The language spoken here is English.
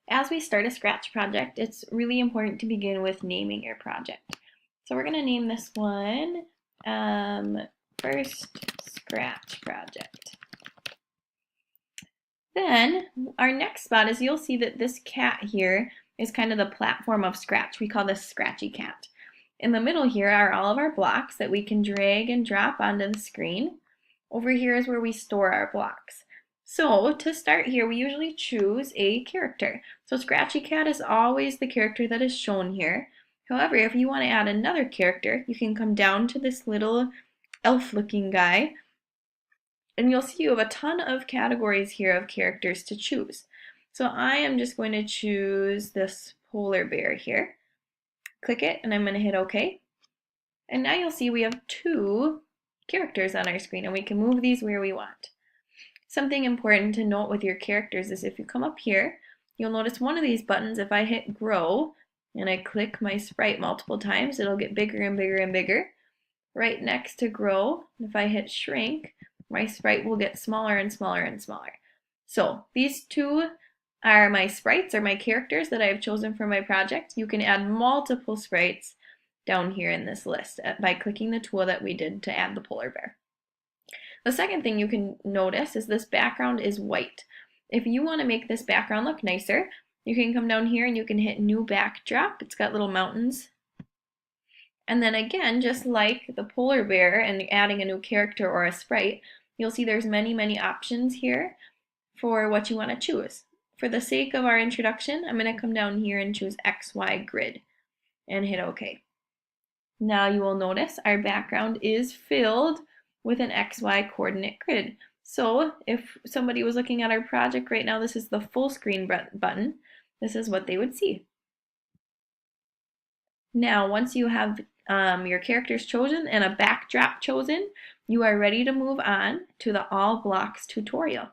As we start a Scratch project, it's really important to begin with naming your project. So we're going to name this one First Scratch Project. Then our next spot is you'll see that this cat here is kind of the platform of Scratch. We call this Scratchy Cat. In the middle here are all of our blocks that we can drag and drop onto the screen. Over here is where we store our blocks. So to start here, we usually choose a character. So Scratchy Cat is always the character that is shown here. However, if you want to add another character, you can come down to this little elf-looking guy, and you'll see you have a ton of categories here of characters to choose. So I am just going to choose this polar bear here. Click it, and I'm going to hit OK. And now you'll see we have two characters on our screen, and we can move these where we want. Something important to note with your characters is if you come up here, you'll notice one of these buttons, if I hit grow and I click my sprite multiple times, it'll get bigger and bigger and bigger. Right next to grow, if I hit shrink, my sprite will get smaller and smaller and smaller. So these two are my sprites, or my characters that I have chosen for my project. You can add multiple sprites down here in this list by clicking the tool that we did to add the polar bear. The second thing you can notice is this background is white. If you want to make this background look nicer, you can come down here and you can hit new backdrop. It's got little mountains. And then again, just like the polar bear and adding a new character or a sprite, you'll see there's many options here for what you want to choose. For the sake of our introduction, I'm going to come down here and choose XY grid and hit OK. Now you will notice our background is filled with an XY coordinate grid. So if somebody was looking at our project right now, this is the full screen button. This is what they would see. Now, once you have your characters chosen and a backdrop chosen, you are ready to move on to the All Blocks tutorial.